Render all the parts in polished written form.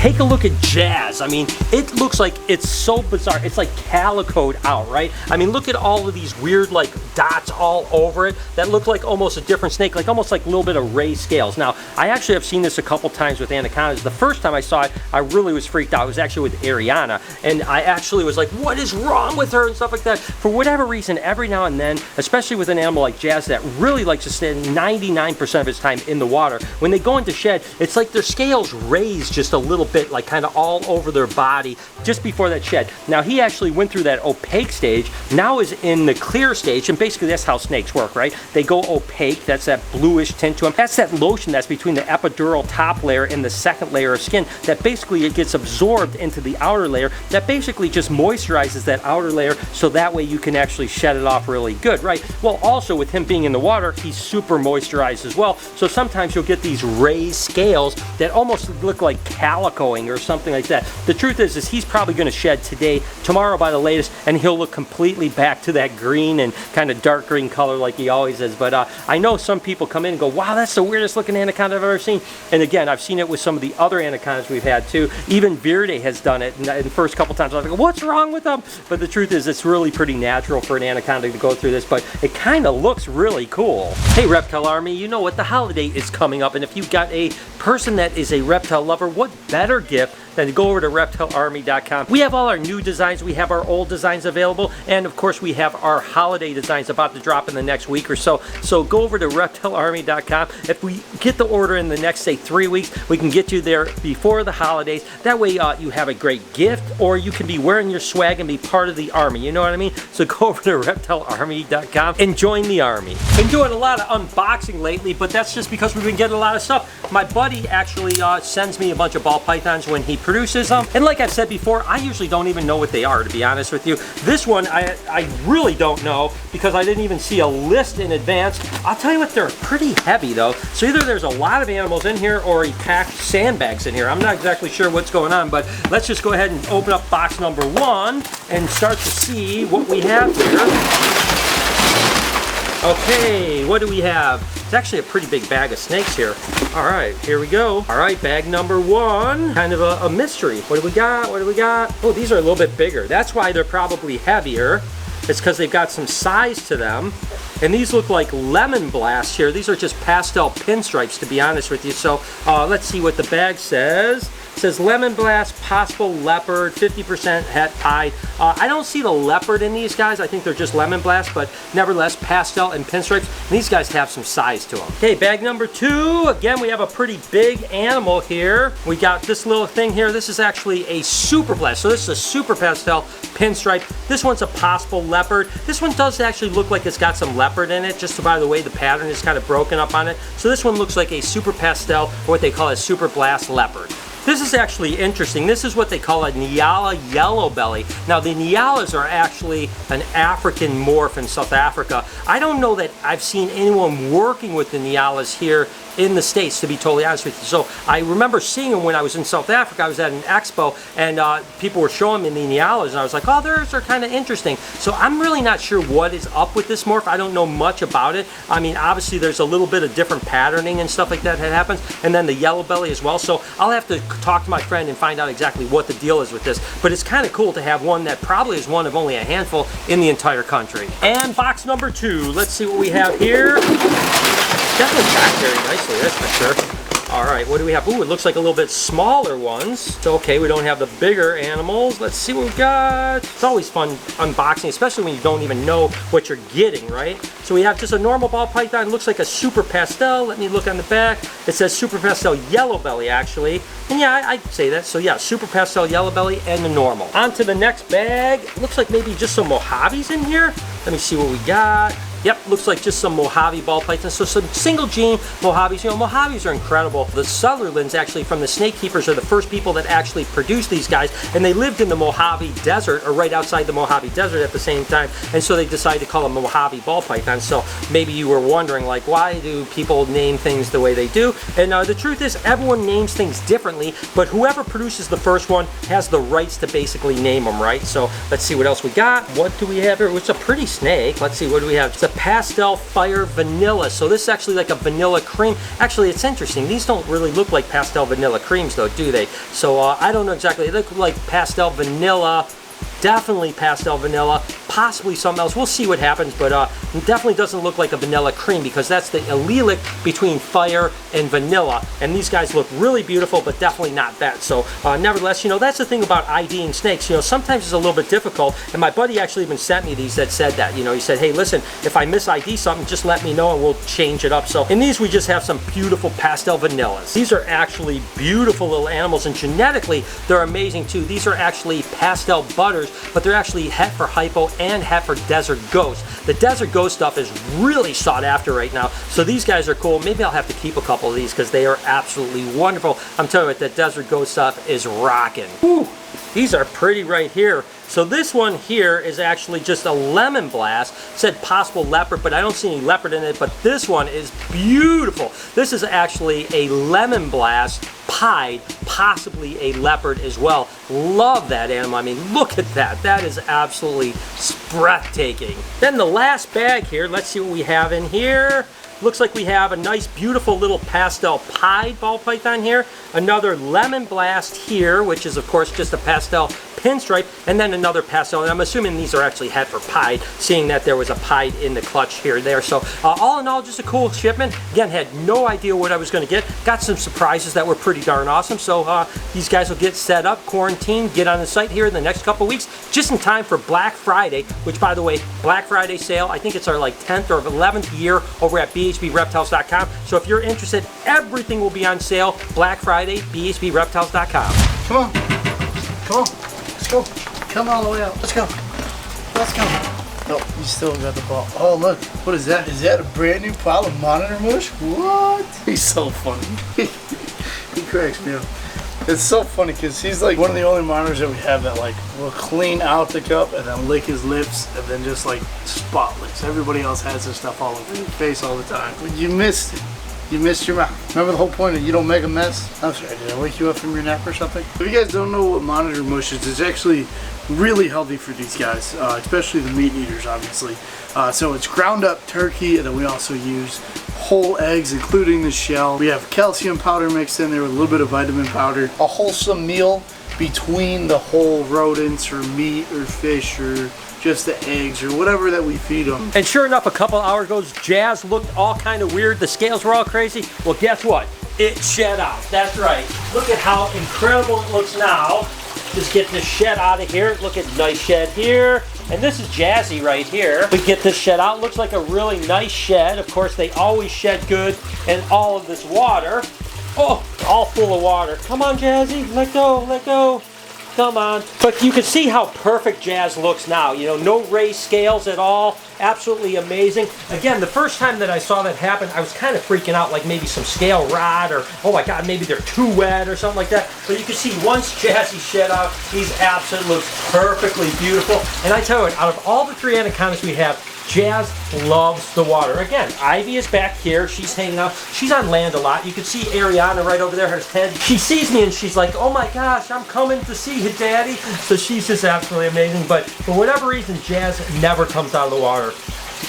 Take a look at Jazz. I mean, it looks like it's so bizarre. It's like calicoed out, right? I mean, look at all of these weird like dots all over it that look like almost a different snake, like almost like a little bit of raised scales. Now, I actually have seen this a couple times with anacondas. The first time I saw it, I really was freaked out. It was actually with Ariana, and I actually was like, what is wrong with her and stuff like that. For whatever reason, every now and then, especially with an animal like Jazz that really likes to spend 99% of its time in the water, when they go into shed, it's like their scales raise just a little bit, like kind of all over their body just before that shed. Now, he actually went through that opaque stage, now is in the clear stage, and basically that's how snakes work, right? They go opaque, that's that bluish tint to them. That's that lotion that's between the epidural top layer and the second layer of skin that basically it gets absorbed into the outer layer that basically just moisturizes that outer layer so that way you can actually shed it off really good, right? Well, also with him being in the water, he's super moisturized as well, so sometimes you'll get these raised scales that almost look like calicoing or something like that. The truth is he's probably going to shed today, tomorrow by the latest, and he'll look completely back to that green and kind of dark green color like he always is. But I know some people come in and go, wow, that's the weirdest looking anaconda I've ever seen. And again, I've seen it with some of the other anacondas we've had too. Even Verde has done it, and the first couple times I was like, what's wrong with them? But the truth is it's really pretty natural for an anaconda to go through this, but it kind of looks really cool. Hey Reptile Army, you know what, the holiday is coming up, and if you've got a person that is a reptile lover, what better gift than to go over to reptilearmy.com. We have all our new designs, we have our old designs available, and of course we have our holiday designs about to drop in the next week or so. So go over to reptilearmy.com. If we get the order in the next, say, 3 weeks, we can get you there before the holidays. That way you have a great gift, or you can be wearing your swag and be part of the army, you know what I mean? So go over to reptilearmy.com and join the army. Been doing a lot of unboxing lately, but that's just because we've been getting a lot of stuff. My buddy actually sends me a bunch of ball pythons when he produces them, and like I've said before, I usually don't even know what they are, to be honest with you. This one I really don't know because I didn't even see a list in advance. I'll tell you what, they're pretty heavy though, so either there's a lot of animals in here or he packed sandbags in here. I'm not exactly sure what's going on, but let's just go ahead and open up box number 1 and start to see what we have here. Okay, what do we have? It's actually a pretty big bag of snakes here. All right, here we go. All right, bag number 1. Kind of a mystery. What do we got? What do we got? Oh, these are a little bit bigger. That's why they're probably heavier. It's because they've got some size to them. And these look like lemon blasts here. These are just pastel pinstripes, to be honest with you. So let's see what the bag says. It says lemon blast, possible leopard, 50% het hide. I don't see the leopard in these guys. I think they're just lemon blast, but nevertheless, pastel and pinstripes. And these guys have some size to them. Okay, bag number 2. Again, we have a pretty big animal here. We got this little thing here. This is actually a super blast. So this is a super pastel pinstripe. This one's a possible leopard. This one does actually look like it's got some leopard in it, just by the way the pattern is kind of broken up on it. So this one looks like a super pastel, or what they call a super blast leopard. This is actually interesting. This is what they call a Nyala yellow belly. Now the Nyalas are actually an African morph in South Africa. I don't know that I've seen anyone working with the Nyalas here in the States, to be totally honest with you. So I remember seeing them when I was in South Africa. I was at an expo and people were showing me the Nyalas, and I was like, oh, theirs are kind of interesting. So I'm really not sure what is up with this morph. I don't know much about it. I mean, obviously there's a little bit of different patterning and stuff like that happens, and then the yellow belly as well. So I'll have to talk to my friend and find out exactly what the deal is with this. But it's kind of cool to have one that probably is one of only a handful in the entire country. And box number 2. Let's see what we have here. Definitely packed very nicely, that's for sure. All right, what do we have? Ooh, it looks like a little bit smaller ones. So, okay, we don't have the bigger animals. Let's see what we got. It's always fun unboxing, especially when you don't even know what you're getting, right? So we have just a normal ball python. It looks like a super pastel. Let me look on the back. It says super pastel yellow belly, actually. And yeah, I'd say that. So yeah, super pastel yellow belly and the normal. On to the next bag. Looks like maybe just some Mojaves in here. Let me see what we got. Yep, looks like just some Mojave ball pythons. So some single gene Mojaves. You know, Mojaves are incredible. The Sutherlands, actually, from the Snake Keepers, are the first people that actually produced these guys, and they lived in the Mojave Desert, or right outside the Mojave Desert at the same time, and so they decided to call them Mojave ball pythons. So maybe you were wondering, like, why do people name things the way they do? And the truth is, everyone names things differently, but whoever produces the first one has the rights to basically name them, right? So let's see what else we got. What do we have here? It's a pretty snake. Let's see, what do we have? It's a Pastel Fire Vanilla. So this is actually like a vanilla cream. Actually, it's interesting. These don't really look like pastel vanilla creams though, do they? So I don't know exactly. They look like pastel vanilla. Definitely pastel vanilla, possibly something else. We'll see what happens, but it definitely doesn't look like a vanilla cream because that's the allelic between fire and vanilla. And these guys look really beautiful, but definitely not that. So nevertheless, you know, that's the thing about IDing snakes. You know, sometimes it's a little bit difficult. And my buddy actually even sent me these that said that. You know, he said, hey, listen, if I miss ID something, just let me know and we'll change it up. So in these, we just have some beautiful pastel vanillas. These are actually beautiful little animals, and genetically, they're amazing too. These are actually pastel butters, but they're actually het for hypo and het for desert ghost. The desert ghost stuff is really sought after right now, so these guys are cool. Maybe I'll have to keep a couple of these because they are absolutely wonderful. I'm telling you what, the desert ghost stuff is rocking. Whew, these are pretty right here. So this one here is actually just a lemon blast. It said possible leopard, but I don't see any leopard in it, but this one is beautiful. This is actually a lemon blast pied, possibly a leopard as well. Love that animal. I mean, look at that. That is absolutely breathtaking. Then the last bag here, let's see what we have in here. Looks like we have a nice, beautiful little pastel pied ball python here. Another lemon blast here, which is, of course, just a pastel pinstripe, and then another pastel. And I'm assuming these are actually het for pied, seeing that there was a pied in the clutch here there. So all in all, just a cool shipment. Again, had no idea what I was going to get. Got some surprises that were pretty darn awesome. So these guys will get set up, quarantined, get on the site here in the next couple weeks, just in time for Black Friday, which, by the way, Black Friday sale, I think it's our like 10th or 11th year over at bhbreptiles.com. So if you're interested, everything will be on sale Black Friday, bhbreptiles.com. Come on. Come on. Let's go. Come all the way out. Let's go. Let's go. Oh, you still got the ball. Oh, look. What is that? Is that a brand new pile of monitor mush? What? He's so funny. He cracks me up. It's so funny because he's like one of the only monitors that we have that like will clean out the cup and then lick his lips and then just like spot licks. Everybody else has this stuff all over your face all the time. You missed it. You missed your mouth. Remember the whole point of you don't make a mess? I'm sorry, did I wake you up from your nap or something? If you guys don't know what monitor mush is, it's actually really healthy for these guys, especially the meat eaters, obviously. So it's ground up turkey, and then we also use whole eggs, including the shell. We have calcium powder mixed in there with a little bit of vitamin powder. A wholesome meal between the whole rodents or meat or fish or just the eggs or whatever that we feed them. And sure enough, a couple hours ago, Jazz looked all kind of weird. The scales were all crazy. Well, guess what? It shed out. That's right. Look at how incredible it looks now. Just get this shed out of here. Look at nice shed here. And this is Jazzy right here. We get this shed out. Looks like a really nice shed. Of course, they always shed good. And all of this water. Oh, all full of water. Come on, Jazzy. Let go. Let go. Come on. But you can see how perfect Jazz looks now. You know, no raised scales at all. Absolutely amazing. Again, the first time that I saw that happen, I was kind of freaking out, like maybe some scale rot or, oh my God, maybe they're too wet or something like that. But you can see once Jazzy shed out, he's absolutely looks perfectly beautiful. And I tell you what, out of all the 3 anacondas we have, Jazz loves the water. Again, Ivy is back here. She's hanging out. She's on land a lot. You can see Ariana right over there, her head. She sees me and she's like, oh my gosh, I'm coming to see you, Daddy. So she's just absolutely amazing. But for whatever reason, Jazz never comes out of the water.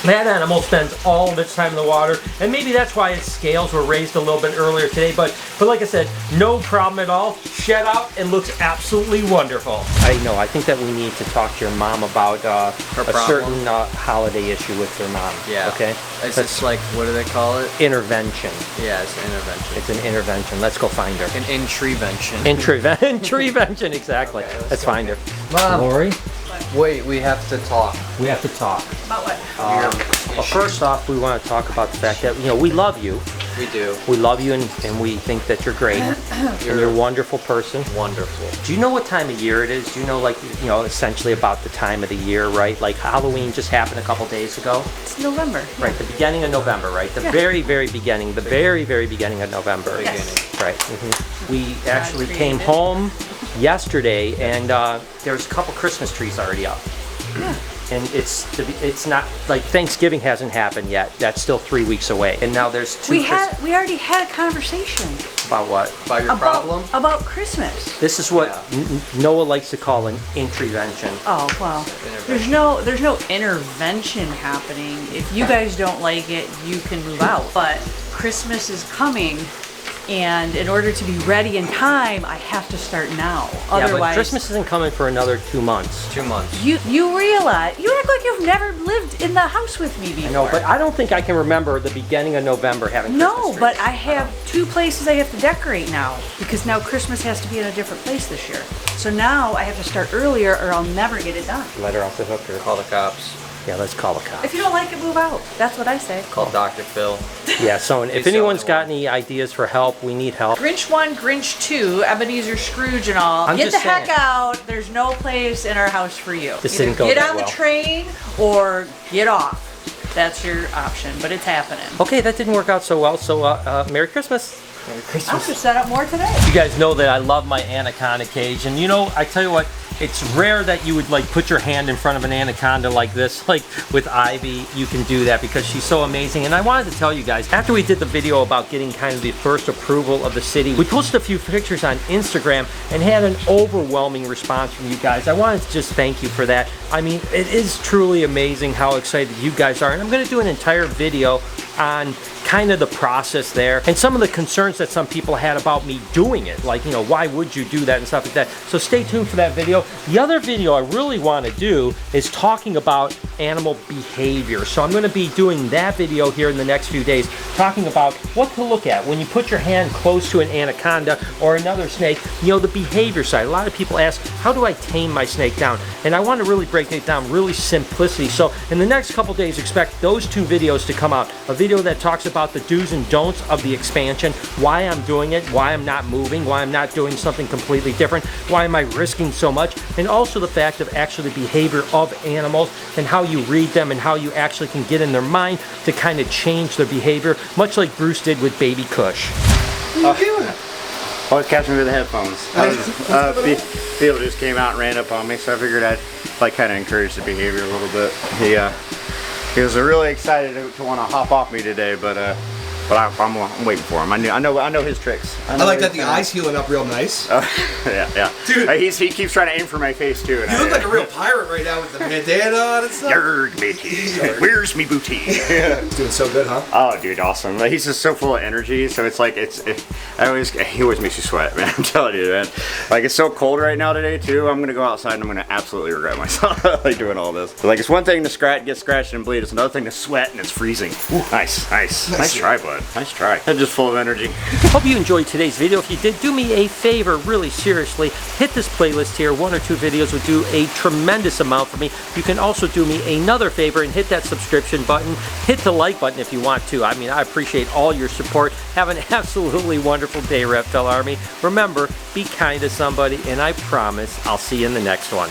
That animal spends all of its time in the water, and maybe that's why its scales were raised a little bit earlier today, but like I said, no problem at all. Shed out and looks absolutely wonderful. I know, I think that we need to talk to your mom about a certain holiday issue with your mom. Yeah. Okay? It's just like, what do they call it? Intervention. Yeah, it's an intervention. It's an intervention. Let's go find her. An intrevention. Intrevention, exactly. Okay, let's find her. Mom. Lori? Wait, we have to talk. We have to talk. About what? Well, first off, we want to talk about the fact that, you know, we love you. We do. We love you and we think that you're great. You're a wonderful person. Wonderful. Do you know what time of year it is? Do you know, like, you know, essentially about the time of the year, right? Like Halloween just happened a couple days ago. It's November. Right, the beginning of November, right? The very, very beginning, the very, very beginning of November. Yes. Right. We actually came home yesterday and there's a couple Christmas trees already up. Yeah. And it's not like Thanksgiving hasn't happened yet. That's still 3 weeks away. And now there's two. We already had a conversation. About what? About your problem? About Christmas. This is what Noah likes to call an intervention. Oh, well, there's no intervention happening. If you guys don't like it, you can move out. But Christmas is coming, and in order to be ready in time, I have to start now. Yeah, Otherwise, but Christmas isn't coming for another 2 months. 2 months. you realize, you act like you've never lived in the house with me before. I know, but I don't think I can remember the beginning of November having No, Christmas but trees. I have 2 places I have to decorate now, because now Christmas has to be in a different place this year. So now I have to start earlier or I'll never get it done. Let her off the hook here. Call the cops. Yeah, let's call the cops. If you don't like it, move out. That's what I say. Call Dr. Phil. Yeah, so if He's the anyone's only got one. any ideas for help, we need help. Grinch 1, Grinch 2, Ebenezer Scrooge and all. I'm Get the just heck saying. out. There's no place in our house for you. This Either didn't go get that on well. the train or get off. That's your option, but it's happening. Okay, that didn't work out so well, so Merry Christmas. Merry I'm Christmas. gonna set up more today. You guys know that I love my Anaconda cage, and you know, I tell you what, it's rare that you would like put your hand in front of an Anaconda like this, like with Ivy. You can do that because she's so amazing. And I wanted to tell you guys, after we did the video about getting kind of the first approval of the city, we posted a few pictures on Instagram and had an overwhelming response from you guys. I wanted to just thank you for that. I mean, it is truly amazing how excited you guys are, and I'm going to do an entire video on kind of the process there and some of the concerns that some people had about me doing it, like, you know, why would you do that and stuff like that. So stay tuned for that video. The other video I really want to do is talking about animal behavior. So I'm going to be doing that video here in the next few days, talking about what to look at when you put your hand close to an anaconda or another snake, you know, the behavior side. A lot of people ask, how do I tame my snake down? And I want to really break it down, really simplicity. So in the next couple days, expect those 2 videos to come out. A video that talks about the do's and don'ts of the expansion, why I'm doing it, why I'm not moving, why I'm not doing something completely different, why am I risking so much, and also the fact of actually the behavior of animals and how you read them and how you actually can get in their mind to kind of change their behavior, much like Bruce did with Baby Kush. What are you doing? I was catching me with the headphones. Theo just came out and ran up on me, so I figured I'd like kind of encourage the behavior a little bit. He was really excited to want to hop off me today, but I'm waiting for him. I know his tricks. I like that the eye's healing up real nice. Yeah. Dude. He keeps trying to aim for my face too. And You look like a real pirate right now with the bandana on and stuff. Yerg, matey. Where's me booty? Doing so good, huh? Oh, dude, awesome. Like, he's just so full of energy, so it's like, he always makes you sweat, man. I'm telling you, man. Like, it's so cold right now today, too. I'm gonna go outside and I'm gonna absolutely regret myself, like, doing all this. But, like, it's one thing to get scratched and bleed, it's another thing to sweat and it's freezing. Ooh, nice try, bud. Nice try. I'm just full of energy. Hope you enjoyed today's video. If you did, do me a favor, really seriously, hit this playlist here. 1 or 2 videos would do a tremendous amount for me. You can also do me another favor and hit that subscription button. Hit the like button if you want to. I mean, I appreciate all your support. Have an absolutely wonderful day, Reptile Army. Remember, be kind to somebody, and I promise I'll see you in the next one.